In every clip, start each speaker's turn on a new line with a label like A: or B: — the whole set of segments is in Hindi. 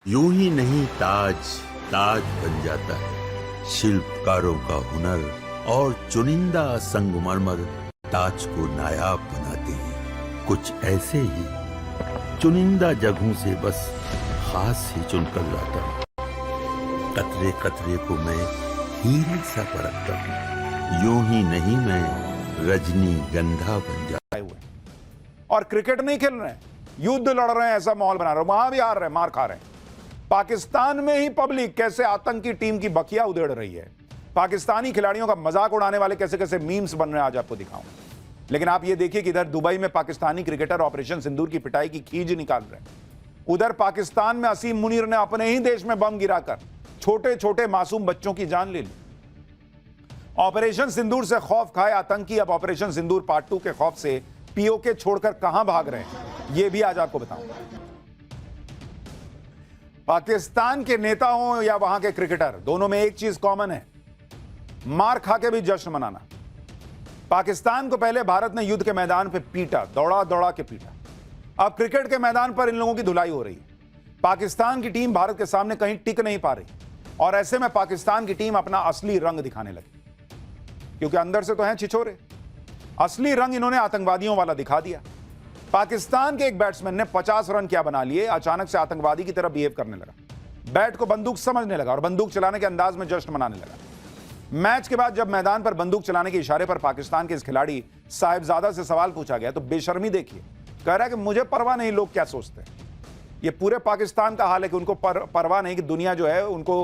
A: यूं ही नहीं ताज ताज बन जाता है। शिल्पकारों का हुनर और चुनिंदा संगमरमर ताज को नायाब बनाते हैं। कुछ ऐसे ही चुनिंदा जगहों से बस खास ही चुनकर लाता हूँ। कतरे कतरे को मैं हीरे सा परखता हूँ। यूं ही नहीं मैं रजनीगंधा बन जाता हूँ।
B: और क्रिकेट नहीं खेल रहे हैं, युद्ध लड़ रहे हैं, ऐसा माहौल बना रहे हैं, वहां भी हार रहे हैं, मार खा रहे हैं। पाकिस्तान में ही पब्लिक कैसे आतंकी टीम की बखिया उधेड़ रही है, पाकिस्तानी खिलाड़ियों का मजाक उड़ाने वाले कैसे कैसे मीम्स बन रहे हैं, आज आपको दिखाऊं। लेकिन आप ये देखिए कि इधर दुबई में पाकिस्तानी क्रिकेटर ऑपरेशन सिंदूर की पिटाई की खींच निकाल रहे हैं। उधर पाकिस्तान में असीम मुनीर ने अपने ही देश में बम गिराकर छोटे छोटे मासूम बच्चों की जान ले ली। ऑपरेशन सिंदूर से खौफ खाए आतंकी अब ऑपरेशन सिंदूर पार्ट 2 के खौफ से पीओके छोड़कर कहां भाग रहे हैं, यह भी आज आपको बताऊंगा। पाकिस्तान के नेता हों या वहां के क्रिकेटर, दोनों में एक चीज कॉमन है, मार खा के भी जश्न मनाना। पाकिस्तान को पहले भारत ने युद्ध के मैदान पे पीटा, दौड़ा दौड़ा के पीटा। अब क्रिकेट के मैदान पर इन लोगों की धुलाई हो रही है। पाकिस्तान की टीम भारत के सामने कहीं टिक नहीं पा रही और ऐसे में पाकिस्तान की टीम अपना असली रंग दिखाने लगी, क्योंकि अंदर से तो हैं छिछोरे। असली रंग इन्होंने आतंकवादियों वाला दिखा दिया। पाकिस्तान के एक बैट्समैन ने 50 रन क्या बना लिए, अचानक से आतंकवादी की तरह बिहेव करने लगा, बैट को बंदूक समझने लगा और बंदूक चलाने के अंदाज में जश्न मनाने लगा। मैच के बाद जब मैदान पर बंदूक चलाने के इशारे पर पाकिस्तान के इस खिलाड़ी साहिबजादा से सवाल पूछा गया तो बेशर्मी देखिए, कह रहा है कि मुझे परवाह नहीं लोग क्या सोचते हैं। ये पूरे पाकिस्तान का हाल है कि उनको परवाह नहीं कि दुनिया जो है उनको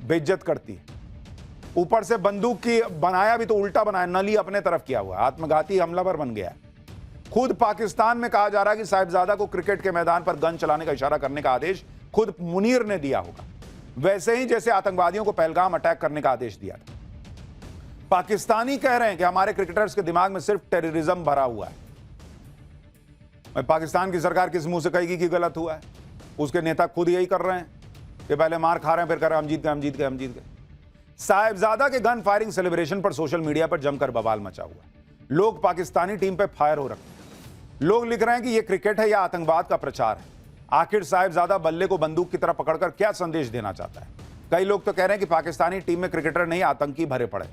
B: बेइज्जत करती है। ऊपर से बंदूक की बनाया भी तो उल्टा बनाया, नली अपने तरफ किया हुआ, आत्मघाती हमलावर बन गया। खुद पाकिस्तान में कहा जा रहा है कि साहिबजादा को क्रिकेट के मैदान पर गन चलाने का इशारा करने का आदेश खुद मुनीर ने दिया होगा, वैसे ही जैसे आतंकवादियों को पहलगाम अटैक करने का आदेश दिया था। पाकिस्तानी कह रहे हैं कि हमारे क्रिकेटर्स के दिमाग में सिर्फ टेररिज्म भरा हुआ है। पाकिस्तान की सरकार किस मुंह से कहेगी कि गलत हुआ है? उसके नेता खुद यही कर रहे हैं कि पहले मार खा रहे हैं, फिर कर रहे हैं हम जीत गए, हम जीत गए, हम जीत गए। साहिबजादा के गन फायरिंग सेलिब्रेशन पर सोशल मीडिया पर जमकर बवाल मचा हुआ है। लोग पाकिस्तानी टीम पर फायर हो रखे हैं। लोग लिख रहे हैं कि यह क्रिकेट है या आतंकवाद का प्रचार है। आखिर साहिबजादा बल्ले को बंदूक की तरह पकड़कर क्या संदेश देना चाहता है? कई लोग तो कह रहे हैं कि पाकिस्तानी टीम में क्रिकेटर नहीं आतंकी भरे पड़े।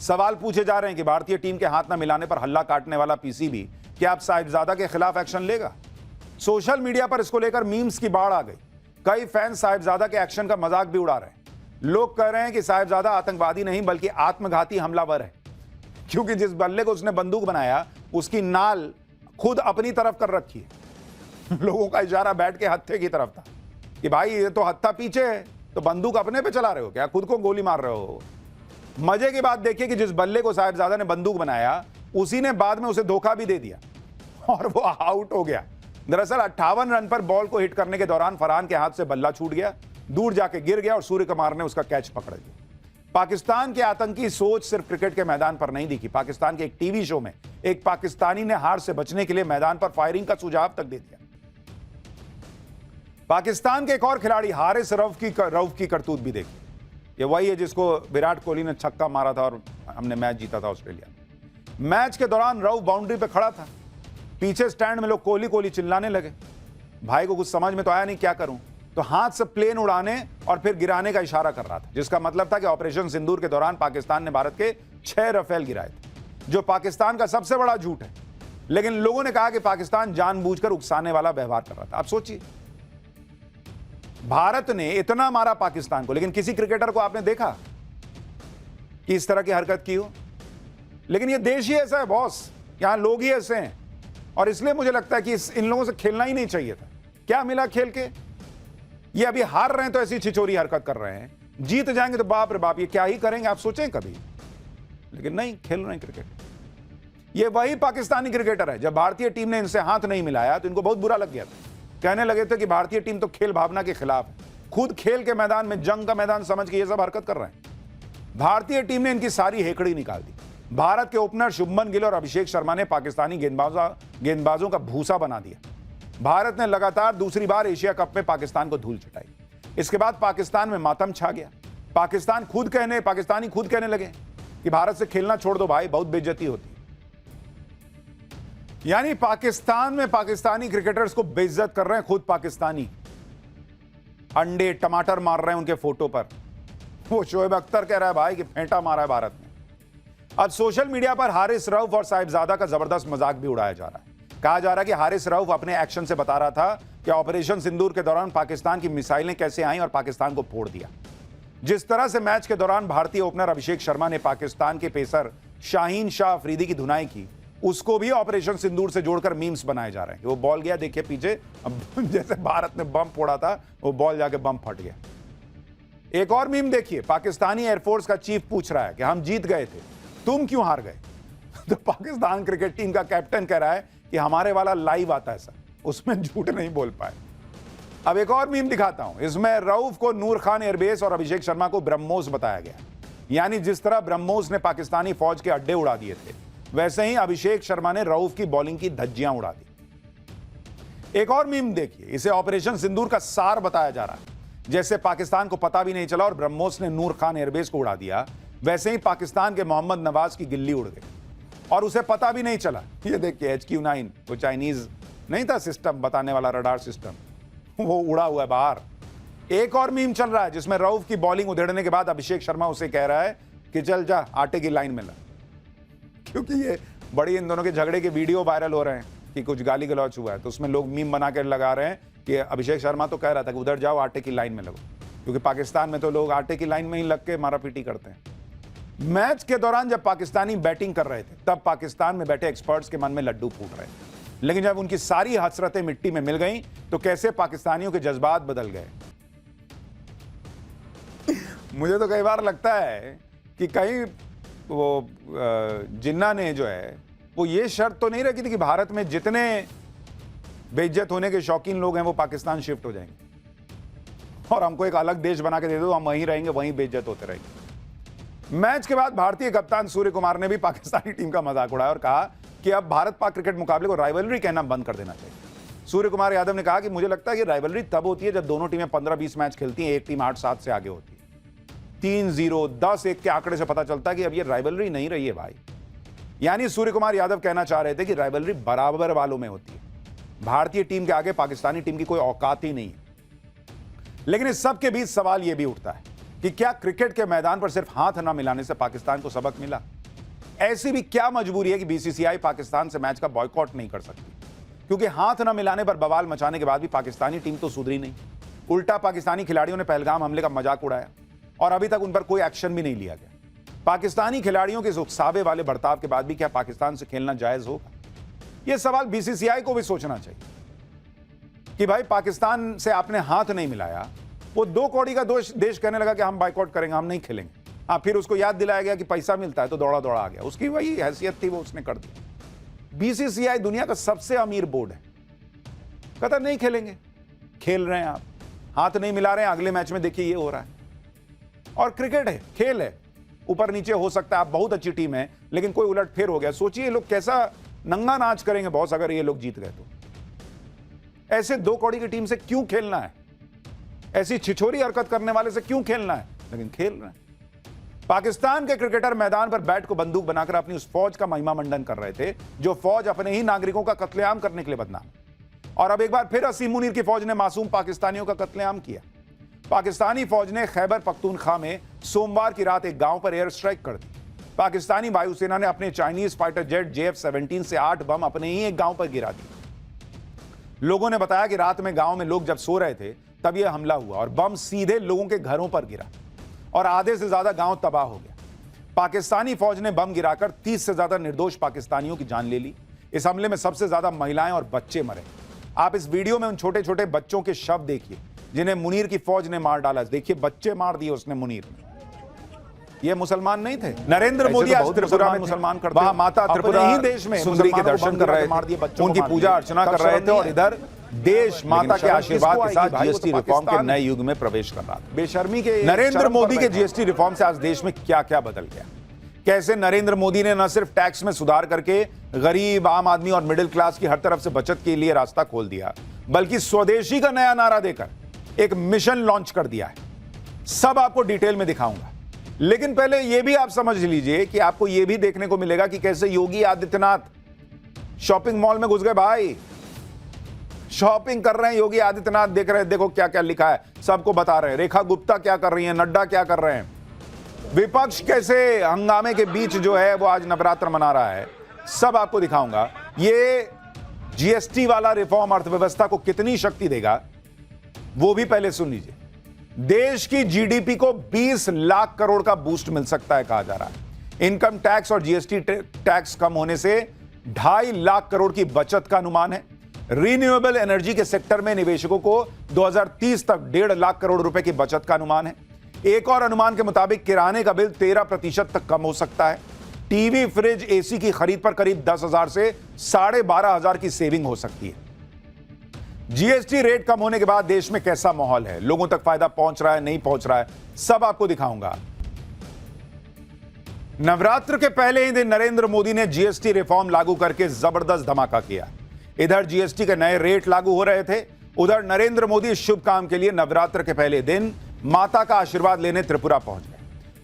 B: सवाल पूछे जा रहे हैं कि भारतीय टीम के हाथ न मिलाने पर हल्ला काटने वाला पीसीबी क्या अब साहिबजादा के खिलाफ एक्शन लेगा? सोशल मीडिया पर इसको लेकर मीम्स की बाढ़ आ गई। कई फैंस साहिबजादा के एक्शन का मजाक भी उड़ा रहे हैं। लोग कह रहे हैं कि साहिबजादा आतंकवादी नहीं बल्कि आत्मघाती हमलावर है, क्योंकि जिस बल्ले को उसने बंदूक बनाया उसकी नाल खुद अपनी तरफ कर रखी है। लोगों का इशारा बैट के हत्थे की तरफ था कि भाई ये तो हत्था पीछे है, तो बंदूक अपने पे चला रहे हो क्या, खुद को गोली मार रहे हो? मजे की बात देखिए कि जिस बल्ले को साहिबजादा ने बंदूक बनाया उसी ने बाद में उसे धोखा भी दे दिया और वो आउट हो गया। दरअसल 58 रन पर बॉल को हिट करने के दौरान फरहान के हाथ से बल्ला छूट गया, दूर जाके गिर गया और सूर्य कुमार ने उसका कैच पकड़ लिया। पाकिस्तान के आतंकी सोच सिर्फ क्रिकेट के मैदान पर नहीं दिखी। पाकिस्तान के एक टीवी शो में एक पाकिस्तानी ने हार से बचने के लिए मैदान पर फायरिंग का सुझाव तक दे दिया। पाकिस्तान के एक और खिलाड़ी हारिस रऊफ की करतूत भी देखी। ये वही है जिसको विराट कोहली ने छक्का मारा था और हमने मैच जीता था ऑस्ट्रेलिया में। मैच के दौरान रऊफ बाउंड्री पे खड़ा था, पीछे स्टैंड में लोग कोहली कोहली चिल्लाने लगे। भाई को कुछ समझ में तो आया नहीं क्या करूं, तो हाथ से प्लेन उड़ाने और फिर गिराने का इशारा कर रहा था, जिसका मतलब था कि ऑपरेशन सिंदूर के दौरान पाकिस्तान ने भारत के 6 राफेल गिराए थे, जो पाकिस्तान का सबसे बड़ा झूठ है। लेकिन लोगों ने कहा कि पाकिस्तान जानबूझकर उकसाने वाला व्यवहार कर रहा था। आप सोचिए, भारत ने इतना मारा पाकिस्तान को, लेकिन किसी क्रिकेटर को आपने देखा कि इस तरह की हरकत की हो? लेकिन ये देश ही ऐसा है बॉस, यहां लोग ही ऐसे हैं और इसलिए मुझे लगता है कि इन लोगों से खेलना ही नहीं चाहिए था। क्या मिला खेल के? ये अभी हार रहे हैं तो ऐसी छिचोरी हरकत कर रहे हैं, जीत जाएंगे तो बाप रे बाप ये क्या ही करेंगे, आप सोचें कभी? लेकिन नहीं, खेल रहे हैं क्रिकेट। ये वही पाकिस्तानी क्रिकेटर है, जब भारतीय टीम ने इनसे हाथ नहीं मिलाया तो इनको बहुत बुरा लग गया था। कहने लगे थे कि भारतीय टीम तो खेल भावना के खिलाफ है, खुद खेल के मैदान में जंग का मैदान समझ के ये सब हरकत कर रहे हैं। भारतीय टीम ने इनकी सारी हेकड़ी निकाल दी। भारत के ओपनर शुभमन गिल और अभिषेक शर्मा ने पाकिस्तानी गेंदबाजों का भूसा बना दिया। भारत ने लगातार दूसरी बार एशिया कप में पाकिस्तान को धूल चटाई। इसके बाद पाकिस्तान में मातम छा गया। पाकिस्तानी खुद कहने लगे कि भारत से खेलना छोड़ दो भाई, बहुत बेइज्जती होती है। यानी पाकिस्तान में पाकिस्तानी क्रिकेटर्स को बेइज्जत कर रहे हैं खुद पाकिस्तानी। अंडे टमाटर मार रहे हैं उनके फोटो पर। वो शोएब अख्तर कह रहा है भाई कि फेंटा मारा है भारत ने। अब सोशल मीडिया पर हारिस रऊफ और साहिबजादा का जबरदस्त मजाक भी उड़ाया जा रहा है। कहा जा रहा है कि हारिस रऊफ अपने एक्शन से बता रहा था कि ऑपरेशन सिंदूर के दौरान पाकिस्तान की मिसाइलें कैसे आईं और पाकिस्तान को फोड़ दिया। जिस तरह से मैच के दौरान भारतीय ओपनर अभिषेक शर्मा ने पाकिस्तान के पेसर शाहीन शाह अफरीदी की धुनाई की, उसको भी ऑपरेशन सिंदूर से जोड़कर मीम्स बनाए जा रहे हैं। वो बॉल गया देखिए पीछे, अब जैसे भारत ने बम फोड़ा था वो बॉल जाके बम फट गया। एक और मीम देखिए, पाकिस्तानी एयरफोर्स का चीफ पूछ रहा है कि हम जीत गए थे, तुम क्यों हार गए? तो पाकिस्तान क्रिकेट टीम का कैप्टन कह रहा है कि हमारे वाला लाइव आता है सर, उसमें झूठ नहीं बोल पाए। अब एक और मीम दिखाता हूं, इसमें रऊफ को नूर खान एयरबेस और अभिषेक शर्मा को ब्रह्मोस बताया गया। यानी जिस तरह ब्रह्मोस ने पाकिस्तानी फौज के अड्डे उड़ा दिए थे, वैसे ही अभिषेक शर्मा ने रऊफ की बॉलिंग की धज्जियां उड़ा दी। एक और मीम देखिए, इसे ऑपरेशन सिंदूर का सार बताया जा रहा है। जैसे पाकिस्तान को पता भी नहीं चला और ब्रह्मोस ने नूर खान एयरबेस को उड़ा दिया, वैसे ही पाकिस्तान के मोहम्मद नवाज की गिल्ली उड़ गई और उसे पता भी नहीं चला। ये देखिए HQ-9, वो चाइनीज नहीं था सिस्टम बताने वाला, रडार सिस्टम, वो उड़ा हुआ है बाहर। एक और मीम चल रहा है जिसमें रऊफ की बॉलिंग उधेड़ने के बाद अभिषेक शर्मा उसे कह रहा है कि चल जा आटे की लाइन में ला। क्योंकि ये बड़ी इन दोनों के झगड़े के वीडियो वायरल हो रहे हैं कि कुछ गाली गलौच हुआ है, तो उसमें लोग मीम बना कर लगा रहे हैं कि अभिषेक शर्मा तो कह रहा था कि उधर जाओ आटे की लाइन में लगो, क्योंकि पाकिस्तान में तो लोग आटे की लाइन में ही लग के मारापीटी करते हैं। मैच के दौरान जब पाकिस्तानी बैटिंग कर रहे थे, तब पाकिस्तान में बैठे एक्सपर्ट्स के मन में लड्डू फूट रहे थे, लेकिन जब उनकी सारी हसरतें मिट्टी में मिल गईं, तो कैसे पाकिस्तानियों के जज्बात बदल गए। मुझे तो कई बार लगता है कि कहीं वो जिन्ना ने जो है वो ये शर्त तो नहीं रखी थी कि भारत में जितने बेइज्जत होने के शौकीन लोग हैं वो पाकिस्तान शिफ्ट हो जाएंगे और हमको एक अलग देश बना के दे दो, हम वहीं रहेंगे, वहीं बेइज्जत होते रहेंगे। मैच के बाद भारतीय कप्तान सूर्य कुमार ने भी पाकिस्तानी टीम का मजाक उड़ाया और कहा कि अब भारत पाक क्रिकेट मुकाबले को राइवलरी कहना बंद कर देना चाहिए। सूर्य कुमार यादव ने कहा कि मुझे लगता है कि राइवलरी तब होती है जब दोनों टीमें 15-20 मैच खेलती हैं, एक टीम 8-7 से आगे होती है। 3-0, 10-1 के आंकड़े से पता चलता है कि अब ये राइवलरी नहीं रही है भाई। यानी सूर्य कुमार यादव कहना चाह रहे थे कि राइवलरी बराबर वालों में होती है, भारतीय टीम के आगे पाकिस्तानी टीम की कोई औकात ही नहीं है। लेकिन इस सब के बीच सवाल यह भी उठता है कि क्या क्रिकेट के मैदान पर सिर्फ हाथ न मिलाने से पाकिस्तान को सबक मिला? ऐसी भी क्या मजबूरी है कि बीसीसीआई पाकिस्तान से मैच का बॉयकॉट नहीं कर सकती? क्योंकि हाथ न मिलाने पर बवाल मचाने के बाद भी पाकिस्तानी टीम तो सुधरी नहीं, उल्टा पाकिस्तानी खिलाड़ियों ने पहलगाम हमले का मजाक उड़ाया और अभी तक उन पर कोई एक्शन भी नहीं लिया गया। पाकिस्तानी खिलाड़ियों के इस उकसावे वाले बर्ताव के बाद भी क्या पाकिस्तान से खेलना जायज होगा? यह सवाल बीसीसीआई को भी सोचना चाहिए कि भाई पाकिस्तान से आपने हाथ नहीं मिलाया, वो 2 कौड़ी का देश कहने लगा कि हम बाइकआउट करेंगे, हम नहीं खेलेंगे। हाँ, फिर उसको याद दिलाया गया कि पैसा मिलता है तो दौड़ा दौड़ा आ गया, उसकी वही हैसियत थी, वो उसने कर दी। बीसीसीआई दुनिया का सबसे अमीर बोर्ड है, कहता नहीं खेलेंगे, खेल रहे हैं आप, हाथ नहीं मिला रहे हैं, अगले मैच में देखिए ये हो रहा है। और क्रिकेट है, खेल है, ऊपर नीचे हो सकता है, आप बहुत अच्छी टीम है लेकिन कोई उलटफेर हो गया, सोचिए लोग कैसा नंगा नाच करेंगे बॉस अगर ये लोग जीत गए तो। ऐसे 2 कौड़ी की टीम से क्यों खेलना है? ऐसी छिछोरी हरकत करने वाले से क्यों खेलना है? लेकिन खेल रहे हैं। पाकिस्तान के क्रिकेटर मैदान पर बैट को बंदूक बनाकर अपनी उस फौज का महिमा मंडन कर रहे थे जो फौज अपने ही नागरिकों का कत्लेआम करने के लिए बदनाम। और अब एक बार फिर असीम मुनीर की फौज ने मासूम पाकिस्तानियों का कत्लेआम किया। पाकिस्तानी फौज ने खैबर पख्तूनख्वा में सोमवार की रात एक गांव पर एयर स्ट्राइक कर दी। पाकिस्तानी वायुसेना ने अपने चाइनीज फाइटर जेट JF-17 से 8 बम अपने ही एक गांव पर गिरा दिए। लोगों ने बताया कि रात में गांव में लोग जब सो रहे थे तब यह हमला हुआ और बम सीधे लोगों के घरों पर गिरा और आधे से ज्यादा गांव तबाह हो गया। पाकिस्तानी फौज ने बम गिराकर 30 से ज्यादा निर्दोष पाकिस्तानियों की जान ले ली। इस हमले में सबसे ज्यादा महिलाएं और बच्चे मरे। आप इस वीडियो में उन छोटे छोटे बच्चों के शव देखिए जिन्हें मुनीर की फौज ने मार डाला। देखिए बच्चे मार दिए उसने मुनीर ने। ये मुसलमान नहीं थे। नरेंद्र मोदी आज त्रिपुरा में मुसलमान करते, वहां माता त्रिपुरा ही देश में सुंदरी के दर्शन कर रहे थे, उनकी पूजा अर्चना कर रहे थे और इधर देश माता के आशीर्वाद के साथ जीएसटी रिफॉर्म के नए युग में प्रवेश कर रहा था। बेशर्मी के नरेंद्र मोदी के जीएसटी रिफॉर्म से आज देश में क्या क्या बदल गया। कैसे नरेंद्र मोदी ने न सिर्फ टैक्स में सुधार करके गरीब, आम आदमी और मिडिल क्लास की हर तरफ से बचत के लिए रास्ता खोल दिया, बल्कि स्वदेशी का नया नारा देकर एक मिशन लॉन्च कर दिया है। सब आपको डिटेल में दिखाऊंगा, लेकिन पहले यह भी आप समझ लीजिए कि आपको यह भी देखने को मिलेगा कि कैसे योगी आदित्यनाथ शॉपिंग मॉल में घुस गए। भाई शॉपिंग कर रहे हैं योगी आदित्यनाथ, देख रहे हैं देखो क्या क्या लिखा है, सबको बता रहे हैं। रेखा गुप्ता क्या कर रही है, नड्डा क्या कर रहे हैं, विपक्ष कैसे हंगामे के बीच जो है वो आज नवरात्र मना रहा है, सब आपको दिखाऊंगा। ये जीएसटी वाला रिफॉर्म अर्थव्यवस्था को कितनी शक्ति देगा वो भी पहले सुन लीजिए। देश की जीडीपी को 20 लाख करोड़ का बूस्ट मिल सकता है कहा जा रहा है। इनकम टैक्स और जीएसटी टैक्स कम होने से 2.5 लाख करोड़ की बचत का अनुमान है। रिन्यूएबल एनर्जी के सेक्टर में निवेशकों को 2030 तक 1.5 लाख करोड़ रुपए की बचत का अनुमान है। एक और अनुमान के मुताबिक किराने का बिल 13% तक कम हो सकता है। टीवी, फ्रिज, एसी की खरीद पर करीब 10,000 से 12,500 की सेविंग हो सकती है। जीएसटी रेट कम होने के बाद देश में कैसा माहौल है, लोगों तक फायदा पहुंच रहा है, नहीं पहुंच रहा है, सब आपको दिखाऊंगा। नवरात्र के पहले ही दिन नरेंद्र मोदी ने जीएसटी रिफॉर्म लागू करके जबरदस्त धमाका किया। इधर जीएसटी के नए रेट लागू हो रहे थे, उधर नरेंद्र मोदी इस शुभ काम के लिए नवरात्र के पहले दिन माता का आशीर्वाद लेने त्रिपुरा पहुंच गए।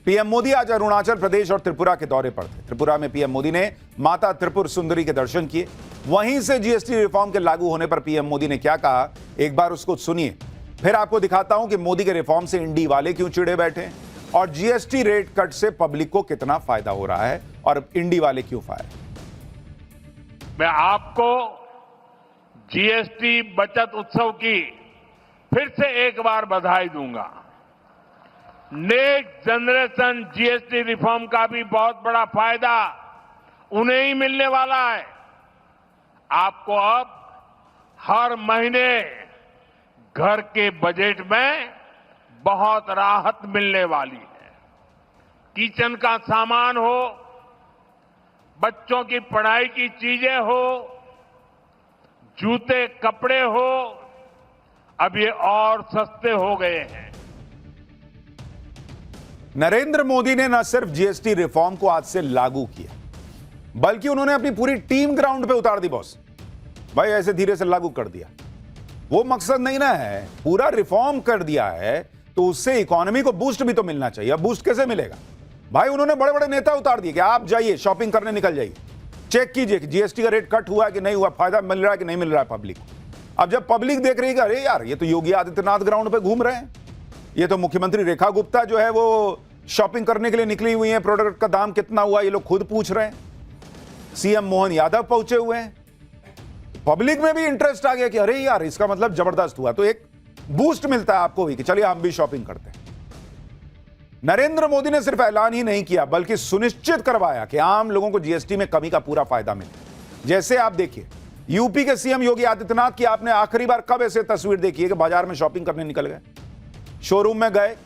B: पीएम मोदी आज अरुणाचल प्रदेश और त्रिपुरा के दौरे पर थे। त्रिपुरा में पीएम मोदी ने माता त्रिपुर सुंदरी के दर्शन किए। वहीं से जीएसटी रिफॉर्म के लागू होने पर पीएम मोदी ने क्या कहा, एक बार उसको सुनिए, फिर आपको दिखाता हूं कि मोदी के रिफॉर्म से इंडी वाले क्यों चिढ़े बैठे हैं और जीएसटी रेट कट से पब्लिक को कितना फायदा हो रहा है और इंडी वाले क्यों फायर।
C: मैं आपको जीएसटी बचत उत्सव की फिर से एक बार बधाई दूंगा। नेक्स्ट जनरेशन जीएसटी रिफॉर्म का भी बहुत बड़ा फायदा उन्हें ही मिलने वाला है। आपको अब हर महीने घर के बजट में बहुत राहत मिलने वाली है। किचन का सामान हो, बच्चों की पढ़ाई की चीजें हो, जूते कपड़े हो, अब ये और सस्ते हो गए हैं।
B: नरेंद्र मोदी ने न सिर्फ जीएसटी रिफॉर्म को आज से लागू किया, बल्कि उन्होंने अपनी पूरी टीम ग्राउंड पे उतार दी। बॉस भाई ऐसे धीरे से लागू कर दिया, वो मकसद नहीं ना है, पूरा रिफॉर्म कर दिया है तो उससे इकोनॉमी को बूस्ट भी तो मिलना चाहिए। अब बूस्ट कैसे मिलेगा भाई, उन्होंने बड़े बड़े नेता उतार दिए कि आप जाइए शॉपिंग करने निकल जाइए, चेक कीजिए कि जीएसटी का रेट कट हुआ है कि नहीं हुआ, फायदा मिल रहा है कि नहीं मिल रहा है पब्लिक को। अब जब पब्लिक देख रही है अरे यार ये तो योगी आदित्यनाथ ग्राउंड पे घूम रहे हैं, ये तो मुख्यमंत्री रेखा गुप्ता जो है वो शॉपिंग करने के लिए निकली हुई है, प्रोडक्ट का दाम कितना हुआ ये लोग खुद पूछ रहे हैं, सीएम मोहन यादव पहुंचे हुए हैं, पब्लिक में भी इंटरेस्ट आ गया कि अरे यार इसका मतलब जबरदस्त हुआ, तो एक बूस्ट मिलता है आपको भी कि चलिए हम भी शॉपिंग करते हैं। नरेंद्र मोदी ने सिर्फ ऐलान ही नहीं किया बल्कि सुनिश्चित करवाया कि आम लोगों को जीएसटी में कमी का पूरा फायदा मिले। जैसे आप देखिए यूपी के सीएम योगी आदित्यनाथ की आपने आखिरी बार कब ऐसे तस्वीर देखी है कि बाजार में शॉपिंग करने निकल गए, शोरूम में गए,